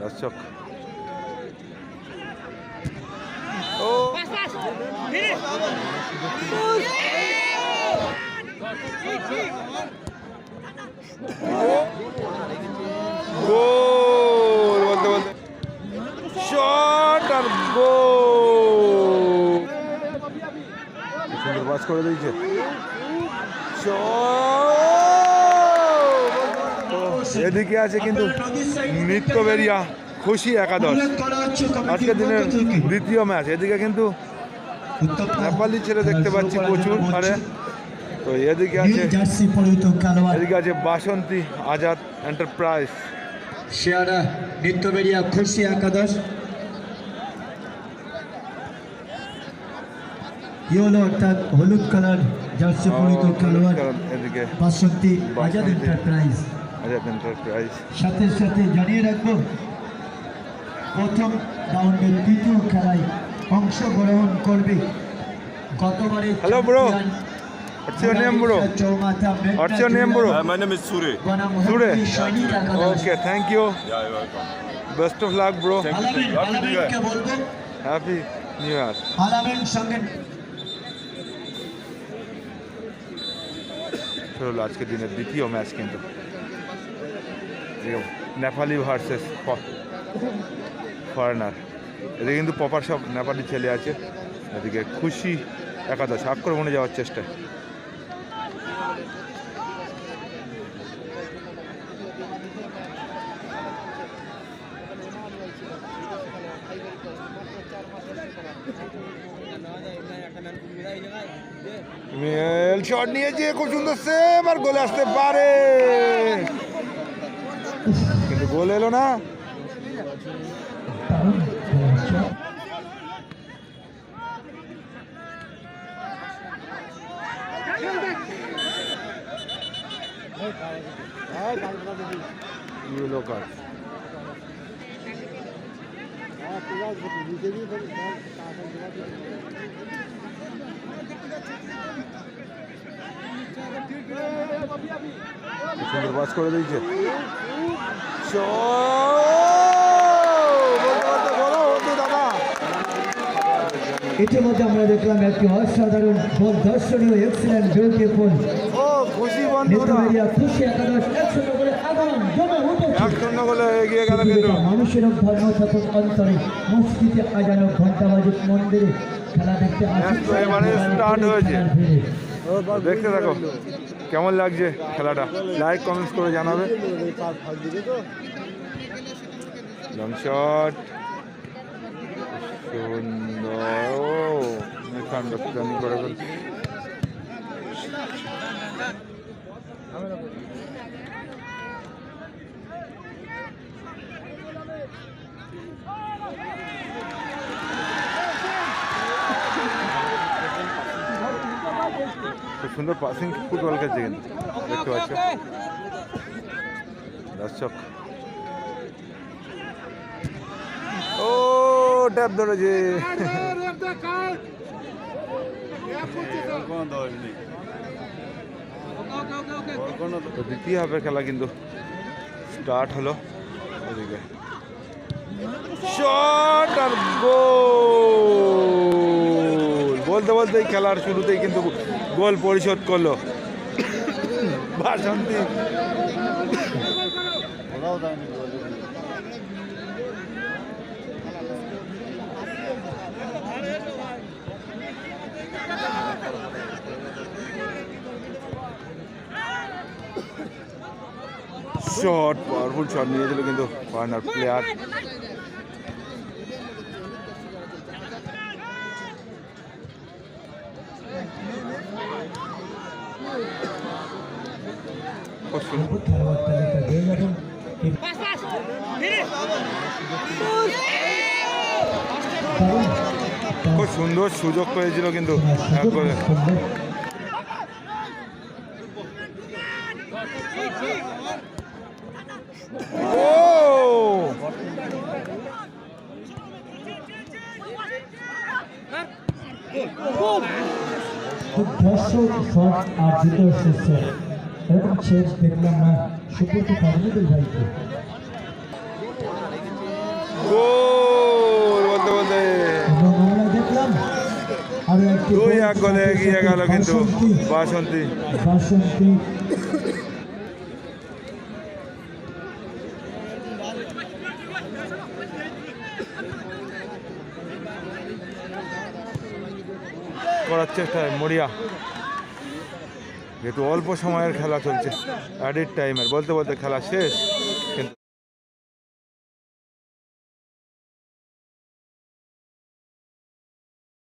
দর্শক ও গোল বলতে বলতে শট আর গোল সুন্দর পাস করে দিয়েছে। এদিকে আছে কিন্তু নিত্যবেরিয়া খুশি একাদশ, আজকের দিনের দ্বিতীয় ম্যাচ। এদিকে কিন্তু নেপালি ছেলে দেখতে পাচ্ছি প্রচুর আরে। তো এদিকে আছে বাসন্তী আজাদ এন্টারপ্রাইজ, শেয়ারা নিত্যবেরিয়া খুশি একাদশ। ইয়েলো অর্থাৎ হলুদ কালার জার্সি পরিহিত খেলোয়াড় এদিকে বাসন্তী আজাদ এন্টারপ্রাইজ। সাথে সাথে জানিয়ে রাখবো প্রথম রাউন্ডের তৃতীয় খেলায় অংশগ্রহণ করবে গতবারে। Hello bro, what's your name bro? What's your name bro? My name is Sure. Sure? Okay, thank you. Yeah, you're welcome. Best of luck bro. বলবো Happy New Year. আলামের সঙ্গে হলো আজকের দিনের দ্বিতীয় ম্যাচ কিন্তু নেপালি ভার্সেস ফরেনার। এদিকে কিন্তু proper সব নেপালি ছেলে আছে। এদিকে খুশি একাদশ আক্রমণে যাওয়ার চেষ্টায়। মেল শট নিয়েছে, খুব সুন্দর সেভ, আর গোলে আসতে পারে কিন্তু গোল এলো না। Yellow card. সুন্দর পাস করে দিয়েছে। ইতিমধ্যে আমরা দেখলাম একটি অসাধারণ বল, দর্শনীয় এক্সিলেন্ট বিউটিফুল। খুশি বন্ধুরা, খুশি একাদশ 1-0 করে আগাম জমে উঠেছে। 1-0 গোলে এগিয়ে গেল কিন্তু। মানুষের ধর্ম থাকুক অন্তরে, মসজিদে আজানো ঘণ্টাবাজিক মন্দিরে খেলা দেখতে আসছে। এবারে স্টার্ট হয়েছে, দেখতে থাকো কেমন লাগছে খেলাটা। লাইক কমেন্টস করে জানাবে। লং শট সুন্দর, আন্ডারস্ট্যান্ডিং করে ফেলছে। খুব সুন্দর পাসিং ফুটবল খেলছে কিন্তু দেখতে পাচ্ছ দর্শক। ও ট্যাপ ধরেছে, দ্বিতীয় হাফের খেলা কিন্তু স্টার্ট হলো। ওদিকে শট আর গোল বলতে বলতেই খেলার শুরুতেই কিন্তু গোল পরিশোধ করলো বাসন্তী। শট, পাওয়ারফুল শট নিয়েছিল কিন্তু ফরেনার প্লেয়ার। খুব সুন্দর সুযোগ পেয়েছিল কিন্তু একবারে। দর্শক শট আর দ্রুত শেষ এরকম শেষ দেখলাম না সুপ্রতি ফাজলিদুল ভাইকে। গোল বলতে বলতে এবং আমরা দেখলাম আরো একটি 2-1 গোলে এগিয়ে গেল কিন্তু বাসন্তী। বাসন্তী করার চেষ্টায় মরিয়া, যেহেতু অল্প সময়ের খেলা চলছে, অ্যাডিট টাইমের বলতে বলতে খেলা শেষ কিন্তু